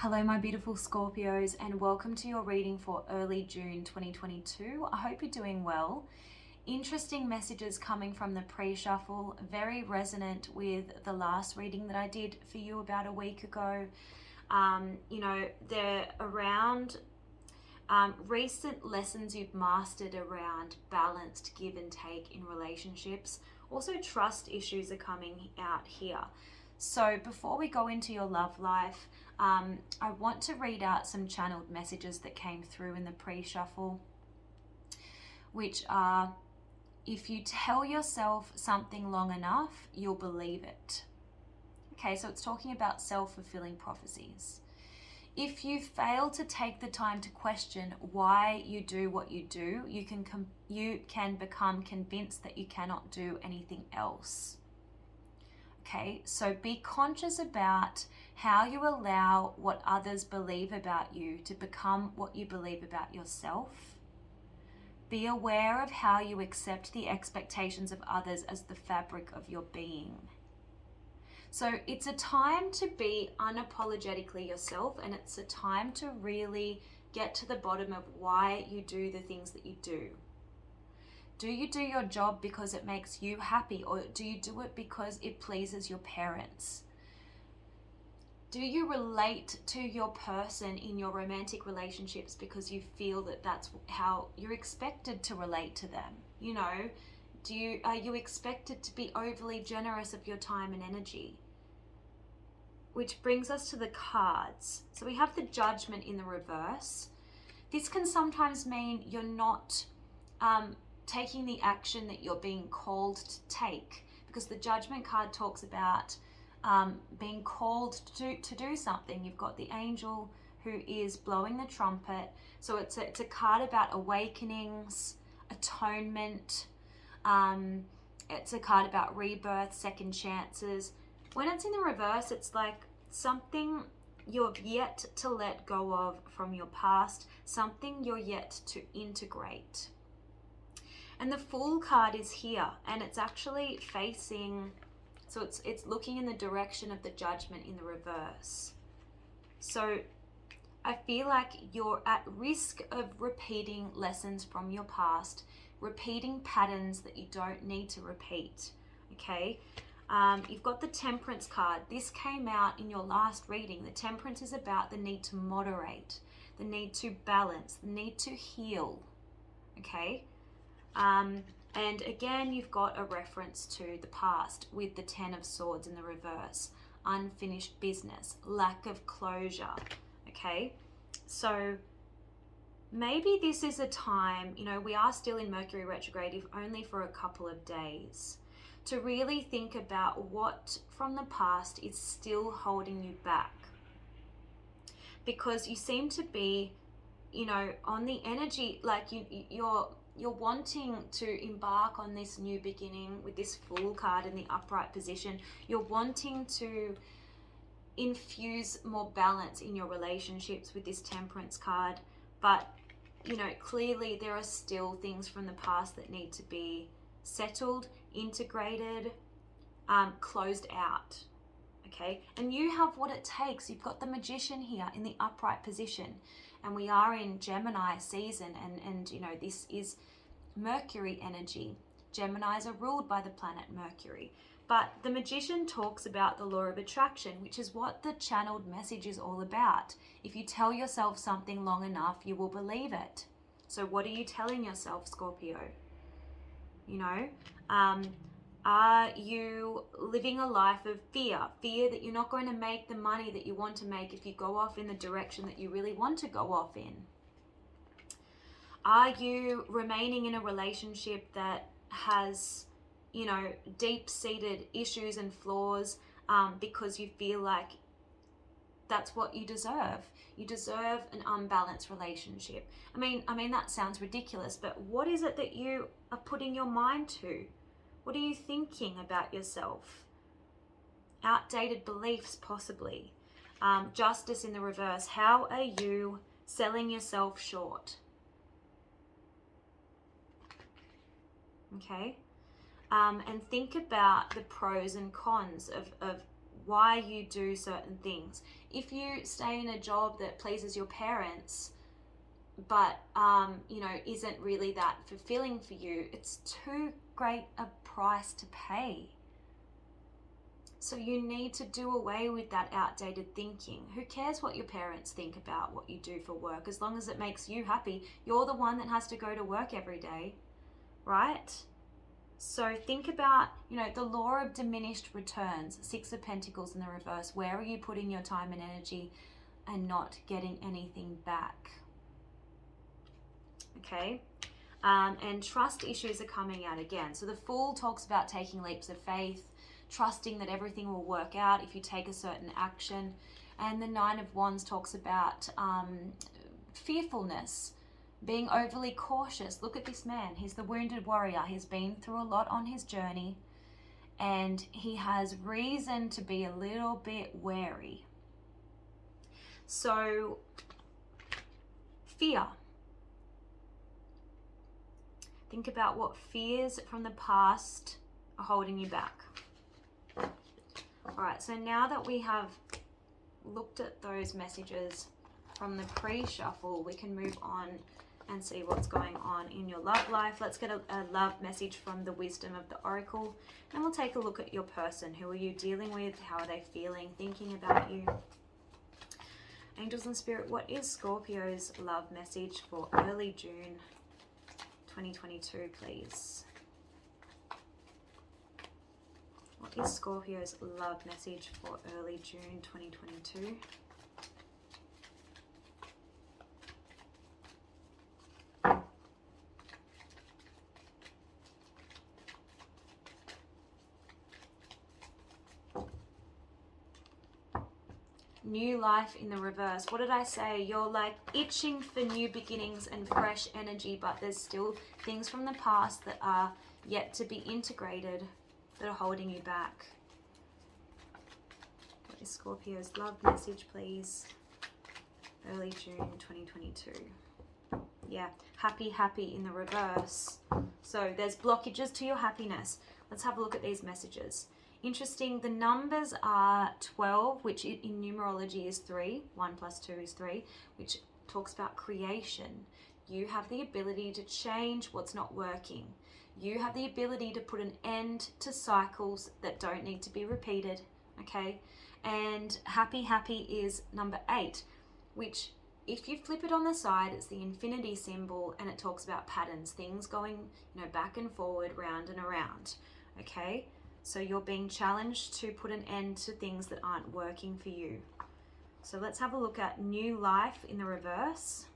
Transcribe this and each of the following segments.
Hello, my beautiful Scorpios, and welcome to your reading for early June 2022. I hope you're doing well. Interesting messages coming from the pre-shuffle, very resonant with the last reading that I did for you about a week ago. They're around recent lessons you've mastered around balanced give and take in relationships. Also, trust issues are coming out here. So before we go into your love life, I want to read out some channeled messages that came through in the pre-shuffle, which are, if you tell yourself something long enough, you'll believe it. Okay, so it's talking about self-fulfilling prophecies. If you fail to take the time to question why you do what you do, you can become convinced that you cannot do anything else. Okay, so be conscious about how you allow what others believe about you to become what you believe about yourself. Be aware of how you accept the expectations of others as the fabric of your being. So it's a time to be unapologetically yourself, and it's a time to really get to the bottom of why you do the things that you do. Do you do your job because it makes you happy, or do you do it because it pleases your parents? Do you relate to your person in your romantic relationships because you feel that that's how you're expected to relate to them? You know, are you expected to be overly generous of your time and energy? Which brings us to the cards. So we have the Judgment in the reverse. This can sometimes mean you're not taking the action that you're being called to take, because the Judgment card talks about being called to do something. You've got the angel who is blowing the trumpet. So it's a card about awakenings, atonement. It's a card about rebirth, second chances. When it's in the reverse, it's like something you've yet to let go of from your past, something you're yet to integrate. And the Fool card is here, and it's actually facing, so it's looking in the direction of the Judgment in the reverse. So I feel like you're at risk of repeating lessons from your past, repeating patterns that you don't need to repeat, okay? You've got the Temperance card. This came out in your last reading. The Temperance is about the need to moderate, the need to balance, the need to heal, okay? And again, you've got a reference to the past with the Ten of Swords in the reverse, unfinished business, lack of closure, okay? So maybe this is a time, we are still in Mercury retrograde, if only for a couple of days, to really think about what from the past is still holding you back. Because you seem to be, on the energy, like you're wanting to embark on this new beginning with this Fool card in the upright position. You're wanting to infuse more balance in your relationships with this Temperance card. But, clearly there are still things from the past that need to be settled, integrated, closed out. Okay, and you have what it takes. You've got the Magician here in the upright position, and we are in Gemini season, and this is Mercury energy. Geminis are ruled by the planet Mercury, but the Magician talks about the law of attraction, which is what the channeled message is all about. If you tell yourself something long enough, you will believe it. So what are you telling yourself, Scorpio? Are you living a life of fear that you're not going to make the money that you want to make if you go off in the direction that you really want to go off in? Are you remaining in a relationship that has, deep-seated issues and flaws because you feel like that's what you deserve? You deserve an unbalanced relationship. I mean, that sounds ridiculous, but what is it that you are putting your mind to? What are you thinking about yourself? Outdated beliefs, possibly. Justice in the reverse. How are you selling yourself short? Okay. And think about the pros and cons of why you do certain things. if you stay in a job that pleases your parents, but isn't really that fulfilling for you, it's too great a price to pay. So you need to do away with that outdated thinking. Who cares what your parents think about what you do for work? As long as it makes you happy, you're the one that has to go to work every day, right? So think about, the law of diminished returns, 6 of Pentacles in the reverse. Where are you putting your time and energy and not getting anything back? Okay. And trust issues are coming out again. So the Fool talks about taking leaps of faith, trusting that everything will work out if you take a certain action. And the 9 of Wands talks about fearfulness, being overly cautious. Look at this man. He's the wounded warrior. He's been through a lot on his journey, and he has reason to be a little bit wary. So, fear. Think about what fears from the past are holding you back. All right, so now that we have looked at those messages from the pre-shuffle, we can move on and see what's going on in your love life. Let's get a love message from the wisdom of the oracle, and we'll take a look at your person. Who are you dealing with? How are they feeling, thinking about you? Angels and Spirit, what is Scorpio's love message for early June 2022, please? What is Scorpio's love message for early June 2022? New life in the reverse. What did I say? You're like itching for new beginnings and fresh energy, but there's still things from the past that are yet to be integrated that are holding you back. What is Scorpio's love message, please? Early June 2022. Yeah, happy in the reverse. So there's blockages to your happiness. Let's have a look at these messages. Interesting, the numbers are 12, which in numerology is 3. 1 plus 2 is 3, which talks about creation. You have the ability to change what's not working. You have the ability to put an end to cycles that don't need to be repeated, okay? And happy is number 8, which if you flip it on the side, it's the infinity symbol, and it talks about patterns, things going, back and forward, round and around, okay? So you're being challenged to put an end to things that aren't working for you. So let's have a look at new life in the reverse.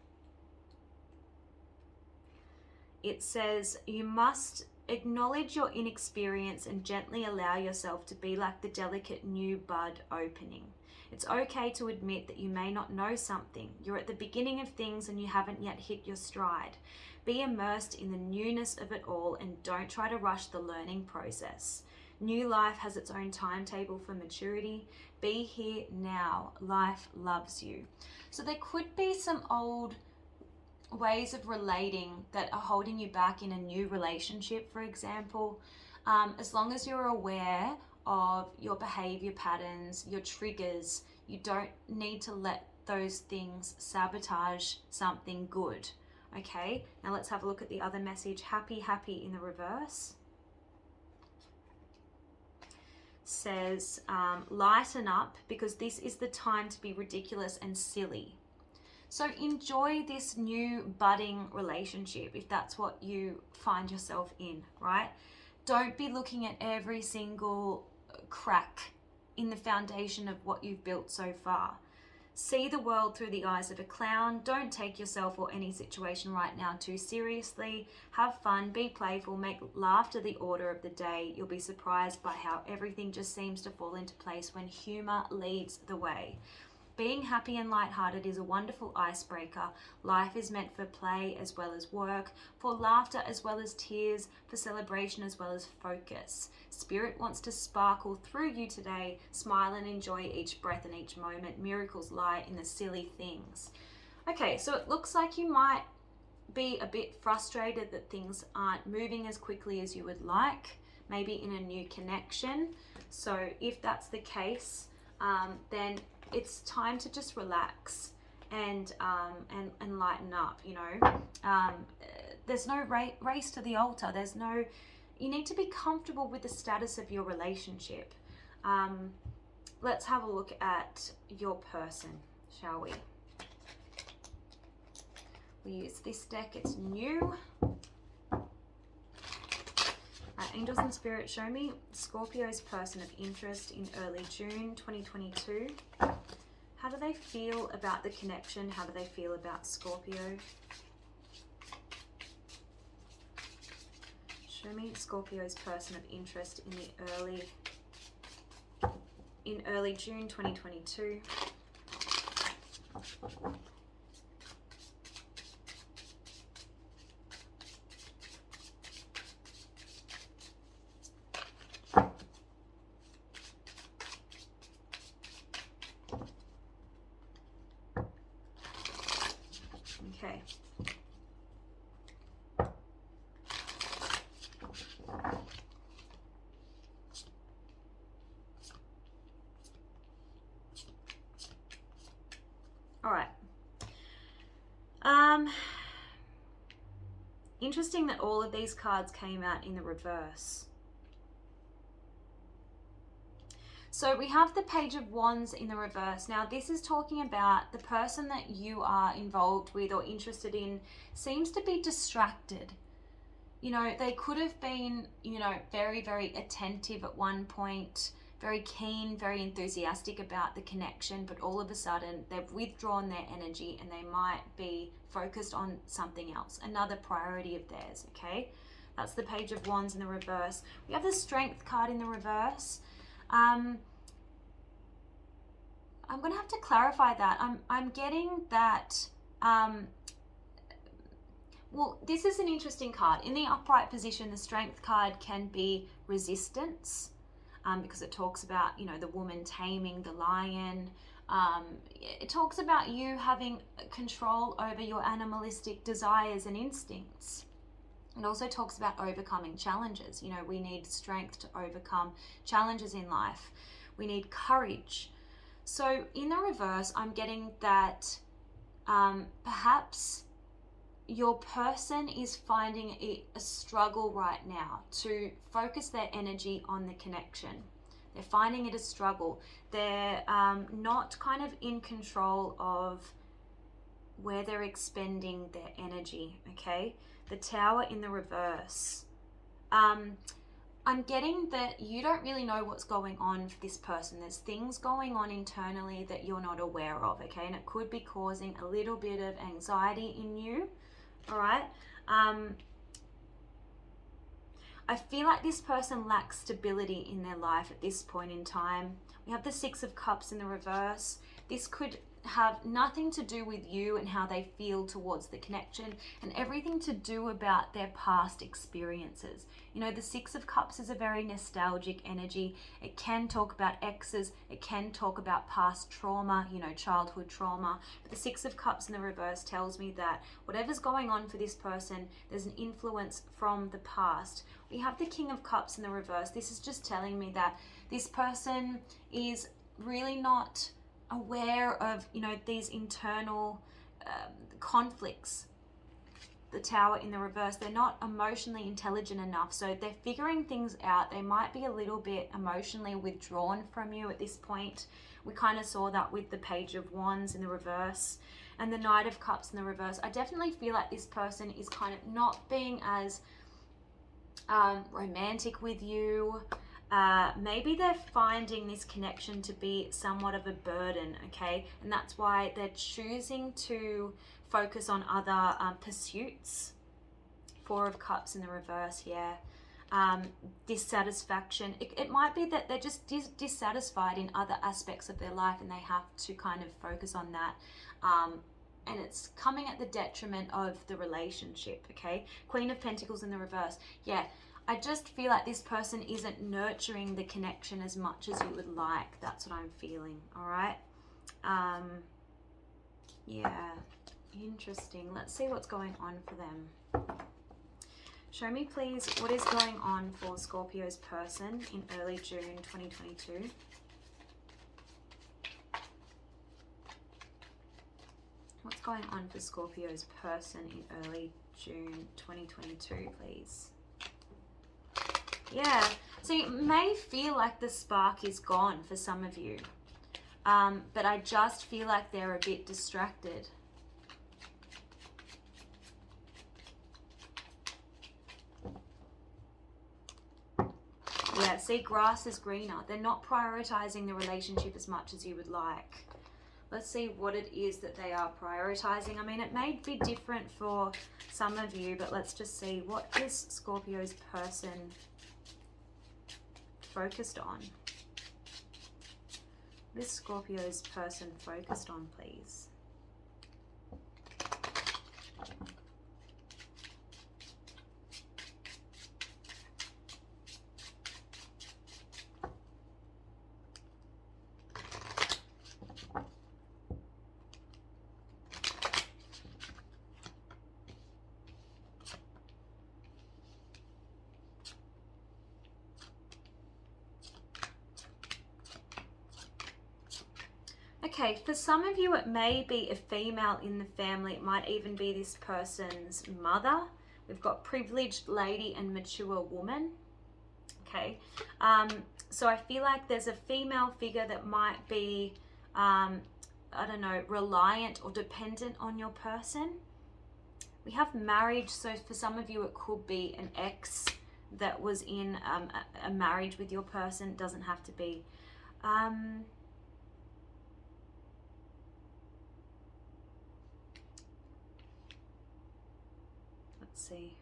It says, you must acknowledge your inexperience and gently allow yourself to be like the delicate new bud opening. It's okay to admit that you may not know something. You're at the beginning of things and you haven't yet hit your stride. Be immersed in the newness of it all and don't try to rush the learning process. New life has its own timetable for maturity. Be here now. Life loves you. So there could be some old ways of relating that are holding you back in a new relationship, for example. As long as you're aware of your behavior patterns, your triggers, you don't need to let those things sabotage something good. Okay, now let's have a look at the other message. Happy in the reverse. Says, lighten up because this is the time to be ridiculous and silly. So enjoy this new budding relationship if that's what you find yourself in, right? Don't be looking at every single crack in the foundation of what you've built so far. See the world through the eyes of a clown. Don't take yourself or any situation right now too seriously. Have fun, be playful, make laughter the order of the day. You'll be surprised by how everything just seems to fall into place when humor leads the way. Being happy and lighthearted is a wonderful icebreaker. Life is meant for play as well as work, for laughter as well as tears, for celebration as well as focus. Spirit wants to sparkle through you today. Smile and enjoy each breath and each moment. Miracles lie in the silly things. Okay, so it looks like you might be a bit frustrated that things aren't moving as quickly as you would like, maybe in a new connection. So if that's the case, then it's time to just relax and lighten up, you know. There's no race to the altar. You need to be comfortable with the status of your relationship. Let's have a look at your person, shall we? We use this deck, it's new. Angels and Spirit, show me Scorpio's person of interest in early June 2022. How do they feel about the connection? How do they feel about Scorpio? Show me Scorpio's person of interest in early June 2022. Okay. All right. Interesting that all of these cards came out in the reverse. So we have the Page of Wands in the reverse. Now this is talking about the person that you are involved with or interested in seems to be distracted. You know, they could have been, you know, very, very attentive at one point, very keen, very enthusiastic about the connection, but all of a sudden they've withdrawn their energy and they might be focused on something else, another priority of theirs, okay? That's the Page of Wands in the reverse. We have the Strength card in the reverse. I'm going to have to clarify that. I'm getting that, well, this is an interesting card. In the upright position, the Strength card can be resistance, because it talks about, you know, the woman taming the lion. It talks about you having control over your animalistic desires and instincts. It also talks about overcoming challenges. You know, we need strength to overcome challenges in life. We need courage. So in the reverse, I'm getting that perhaps your person is finding it a struggle right now to focus their energy on the connection. They're finding it a struggle. They're not kind of in control of where they're expending their energy, okay? The Tower in the reverse. I'm getting that you don't really know what's going on for this person. There's things going on internally that you're not aware of, okay? And it could be causing a little bit of anxiety in you, all right? I feel like this person lacks stability in their life at this point in time. We have the Six of Cups in the reverse. This could have nothing to do with you and how they feel towards the connection, and everything to do about their past experiences. You know, the Six of Cups is a very nostalgic energy. It can talk about exes. It can talk about past trauma, you know, childhood trauma. But the Six of Cups in the reverse tells me that whatever's going on for this person, there's an influence from the past. We have the King of Cups in the reverse. This is just telling me that this person is really not aware of, you know, these internal conflicts. The Tower in the reverse, they're not emotionally intelligent enough, so they're figuring things out. They might be a little bit emotionally withdrawn from you at this point. We kind of saw that with the Page of Wands in the reverse and the Knight of Cups in the reverse. I definitely feel like this person is kind of not being as romantic with you. Maybe they're finding this connection to be somewhat of a burden, okay? And that's why they're choosing to focus on other pursuits. Four of Cups in the reverse, yeah. Dissatisfaction. It might be that they're just dissatisfied in other aspects of their life and they have to kind of focus on that. And it's coming at the detriment of the relationship, okay? Queen of Pentacles in the reverse, yeah. I just feel like this person isn't nurturing the connection as much as you would like. That's what I'm feeling, all right? Yeah, interesting. Let's see what's going on for them. Show me, please, what is going on for Scorpio's person in early June 2022. going on for Scorpio's person in early June 2022, please? Yeah, so you may feel like the spark is gone for some of you, but I just feel like they're a bit distracted. Yeah, see, grass is greener. They're not prioritizing the relationship as much as you would like. Let's see what it is that they are prioritizing. I mean, it may be different for some of you, but let's just see, what is Scorpio's person focused on? What is Scorpio's person focused on, please? Okay, for some of you, it may be a female in the family. It might even be this person's mother. We've got privileged lady and mature woman. Okay, so I feel like there's a female figure that might be, I don't know, reliant or dependent on your person. We have marriage, so for some of you, it could be an ex that was in a marriage with your person. It doesn't have to be. See,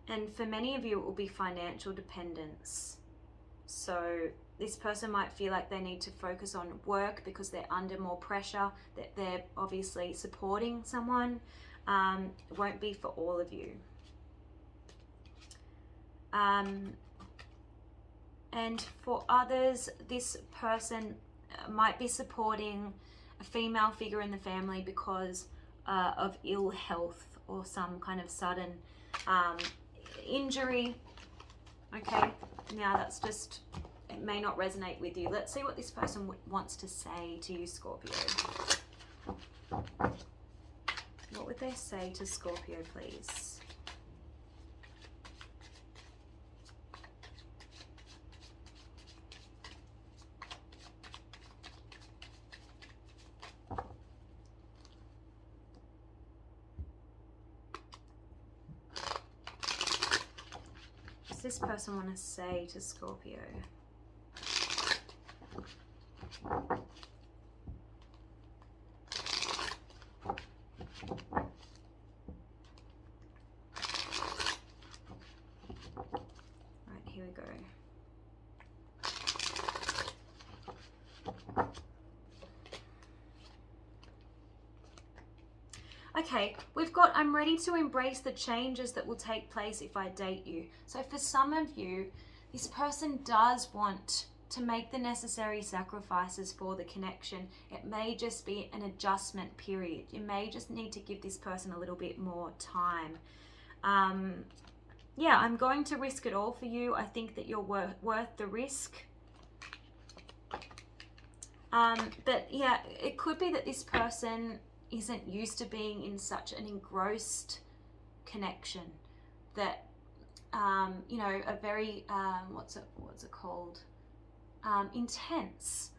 and for many of you it will be financial dependence. So this person might feel like they need to focus on work because they're under more pressure, that they're obviously supporting someone. It won't be for all of you. And for others, this person might be supporting a female figure in the family because of ill health or some kind of sudden injury. Okay, now that's just, it may not resonate with you. Let's see what this person wants to say to you, Scorpio. What would they say to Scorpio, please? This person want to say to Scorpio? Right, here we go. Okay, we've got, I'm ready to embrace the changes that will take place if I date you. So for some of you, this person does want to make the necessary sacrifices for the connection. It may just be an adjustment period. You may just need to give this person a little bit more time. Yeah, I'm going to risk it all for you. I think that you're worth the risk. But yeah, it could be that this person isn't used to being in such an engrossed connection, that you know, a very what's it called, intense,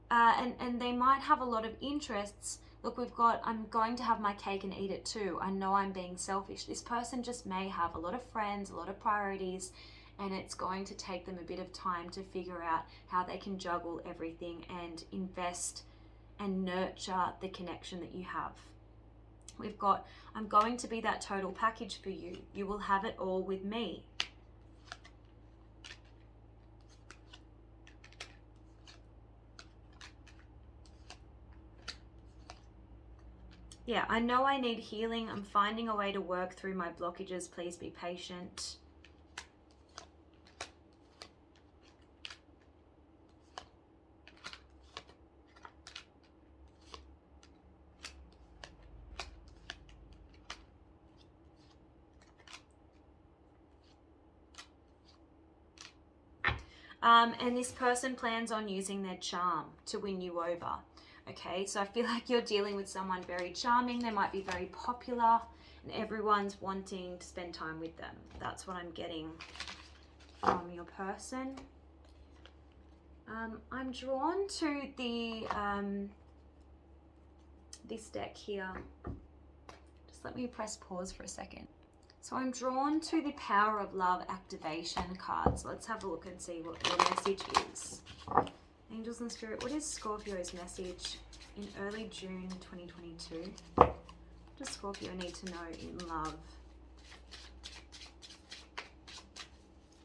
and they might have a lot of interests. Look, we've got, I'm going to have my cake and eat it too. I know I'm being selfish. This person just may have a lot of friends, a lot of priorities, and it's going to take them a bit of time to figure out how they can juggle everything and invest and nurture the connection that you have. We've got, I'm going to be that total package for you. You will have it all with me. Yeah, I know I need healing. I'm finding a way to work through my blockages. Please be patient. And this person plans on using their charm to win you over. Okay, so I feel like you're dealing with someone very charming. They might be very popular and everyone's wanting to spend time with them. That's what I'm getting from your person. I'm drawn to the this deck here. Just let me press pause for a second. So I'm drawn to the Power of Love activation cards. Let's have a look and see what your message is. Angels and Spirit, what is Scorpio's message in early June 2022? What does Scorpio need to know in love?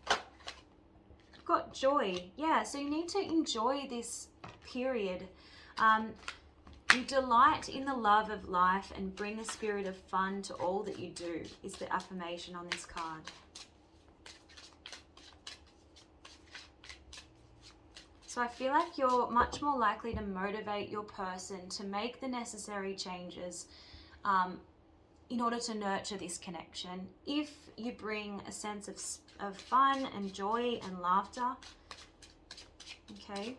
I've got joy. Yeah, so you need to enjoy this period. You delight in the love of life and bring a spirit of fun to all that you do, is the affirmation on this card. So I feel like you're much more likely to motivate your person to make the necessary changes in order to nurture this connection. If you bring a sense of fun and joy and laughter, okay?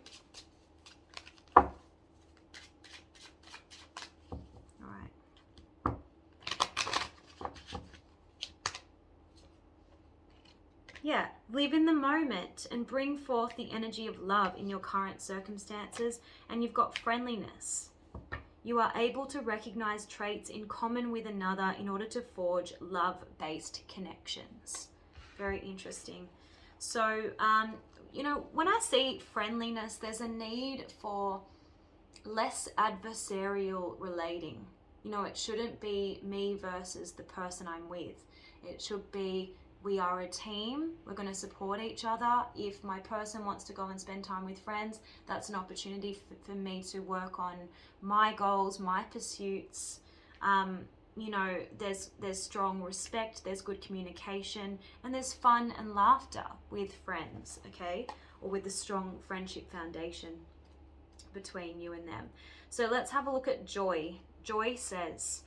Yeah, live in the moment and bring forth the energy of love in your current circumstances, and you've got friendliness. You are able to recognize traits in common with another in order to forge love-based connections. Very interesting. So, you know, when I see friendliness, there's a need for less adversarial relating. You know, it shouldn't be me versus the person I'm with. It should be, we are a team, we're going to support each other. If my person wants to go and spend time with friends, that's an opportunity for me to work on my goals, my pursuits. You know, there's strong respect, there's good communication, and there's fun and laughter with friends, okay? Or with a strong friendship foundation between you and them. So let's have a look at joy. Joy says,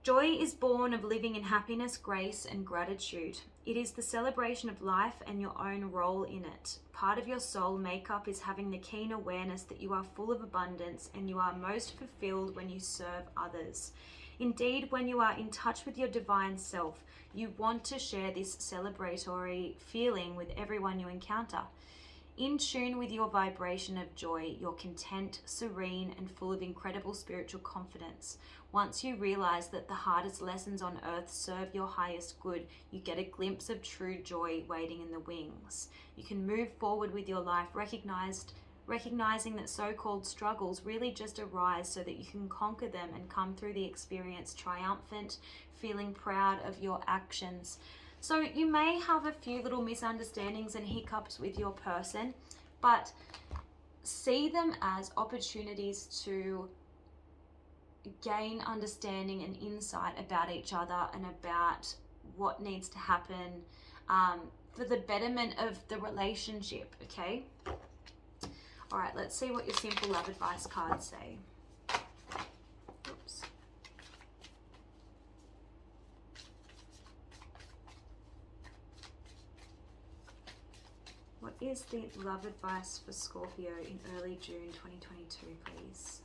joy is born of living in happiness, grace, and gratitude. It is the celebration of life and your own role in it. Part of your soul makeup is having the keen awareness that you are full of abundance and you are most fulfilled when you serve others. Indeed, when you are in touch with your divine self, you want to share this celebratory feeling with everyone you encounter. In tune with your vibration of joy, you're content, serene, and full of incredible spiritual confidence. Once you realize that the hardest lessons on earth serve your highest good, you get a glimpse of true joy waiting in the wings. You can move forward with your life, recognizing that so-called struggles really just arise so that you can conquer them and come through the experience triumphant, feeling proud of your actions. So you may have a few little misunderstandings and hiccups with your person, but see them as opportunities to gain understanding and insight about each other and about what needs to happen for the betterment of the relationship, okay? All right, let's see what your simple love advice cards say. Oops. What is the love advice for Scorpio in early June 2022, please?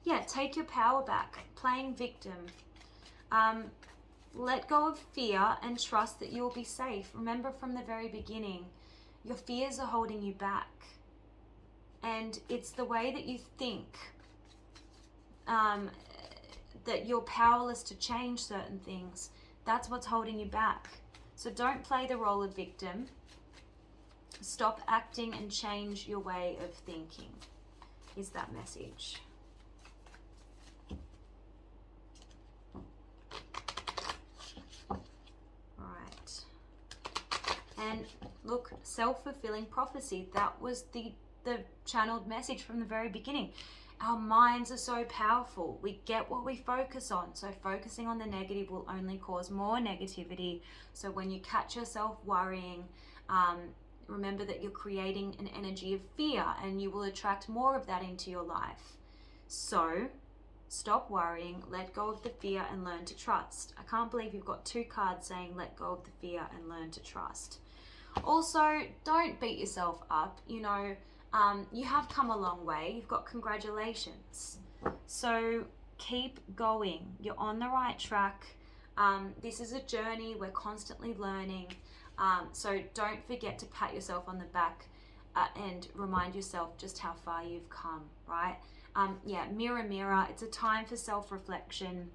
Yeah, take your power back, playing victim. Let go of fear and trust that you'll be safe. Remember from the very beginning, your fears are holding you back. And it's the way that you think that you're powerless to change certain things. That's what's holding you back. So don't play the role of victim. Stop acting and change your way of thinking, is that message. And look, self-fulfilling prophecy, that was the channeled message from the very beginning. Our minds are so powerful. We get what we focus on. So focusing on the negative will only cause more negativity. So when you catch yourself worrying, remember that you're creating an energy of fear, and you will attract more of that into your life. So stop worrying, let go of the fear, and learn to trust. I can't believe you've got 2 cards saying let go of the fear and learn to trust. Also, don't beat yourself up. You know, you have come a long way. You've got congratulations. So keep going. You're on the right track. This is a journey. We're constantly learning. So don't forget to pat yourself on the back and remind yourself just how far you've come, right? Yeah, mirror, mirror. It's a time for self-reflection.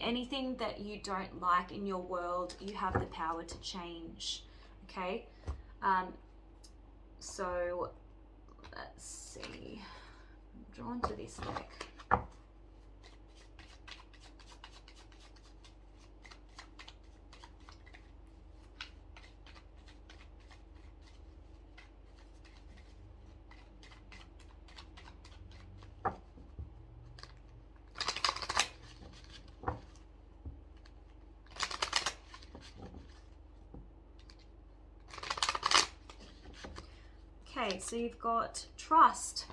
Anything that you don't like in your world, you have the power to change, okay? So let's see. I'm drawn to this deck. Okay, so you've got trust.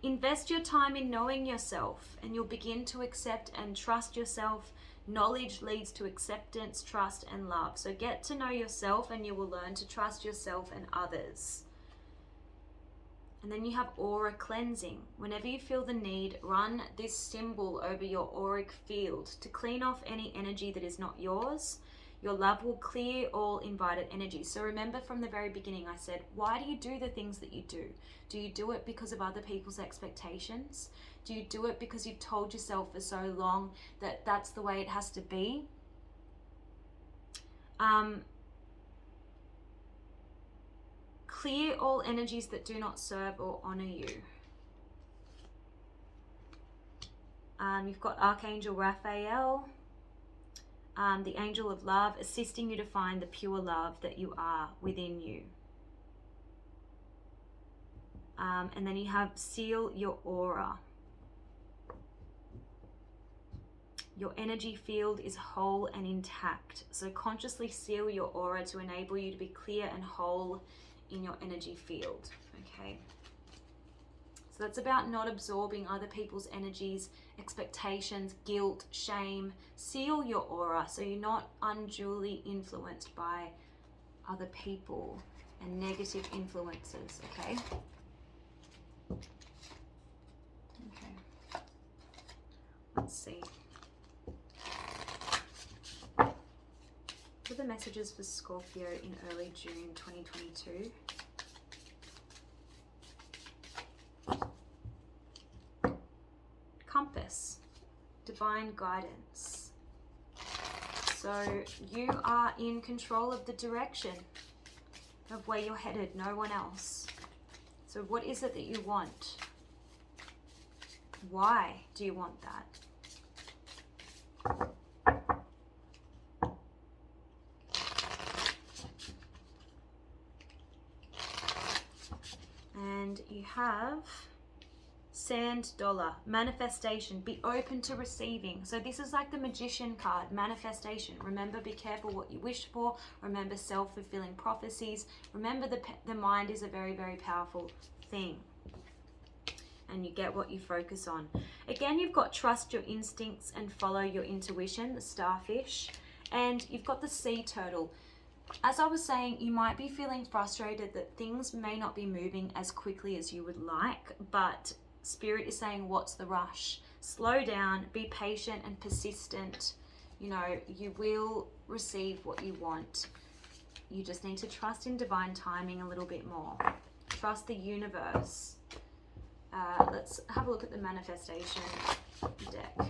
Invest your time in knowing yourself, and you'll begin to accept and trust yourself. Knowledge leads to acceptance, trust, and love. So get to know yourself, and you will learn to trust yourself and others. And then you have aura cleansing. Whenever you feel the need, run this symbol over your auric field to clean off any energy that is not yours. Your love will clear all invited energy. So remember from the very beginning, I said, why do you do the things that you do? Do you do it because of other people's expectations? Do you do it because you've told yourself for so long that that's the way it has to be? Clear all energies that do not serve or honor you. You've got Archangel Raphael. The angel of love, assisting you to find the pure love that you are within you. And then you have seal your aura. Your energy field is whole and intact. So consciously seal your aura to enable you to be clear and whole in your energy field. Okay. So that's about not absorbing other people's energies, expectations, guilt, shame. Seal your aura so you're not unduly influenced by other people and negative influences, okay? Okay. Let's see. What are the messages for Scorpio in early June 2022? Compass, divine guidance. So you are in control of the direction of where you're headed, no one else. So what is it that you want? Why do you want that? And you have Sand Dollar, manifestation, be open to receiving. So this is like the Magician card, manifestation. Remember, be careful what you wish for. Remember, self-fulfilling prophecies. Remember, the mind is a very, very powerful thing. And you get what you focus on. Again, you've got trust your instincts and follow your intuition, the starfish. And you've got the sea turtle. As I was saying, you might be feeling frustrated that things may not be moving as quickly as you would like, but Spirit is saying, what's the rush? Slow down, be patient and persistent. You know, you will receive what you want. You just need to trust in divine timing a little bit more. Trust the universe. Let's have a look at the manifestation deck.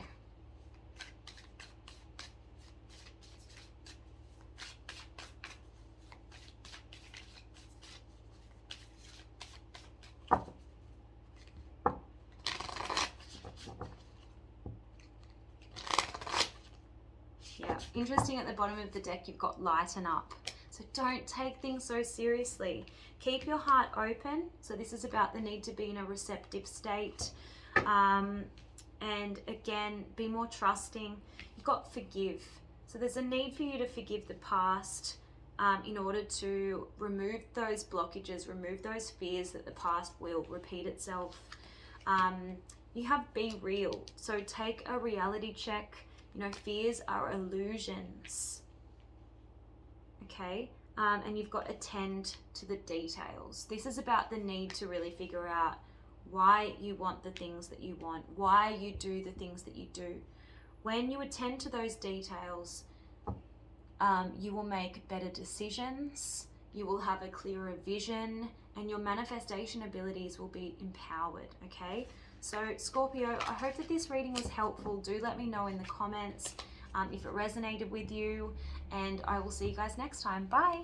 Yeah, interesting, at the bottom of the deck you've got lighten up. So don't take things so seriously. Keep your heart open. So this is about the need to be in a receptive state. And again, be more trusting. You've got forgive. So there's a need for you to forgive the past. in order to remove those blockages, remove those fears that the past will repeat itself. You have be real. So take a reality check. You know, fears are illusions. Okay? And you've got attend to the details. This is about the need to really figure out why you want the things that you want, why you do the things that you do. When you attend to those details, you will make better decisions, you will have a clearer vision, and your manifestation abilities will be empowered, okay? So Scorpio, I hope that this reading was helpful. Do let me know in the comments if it resonated with you, and I will see you guys next time. Bye.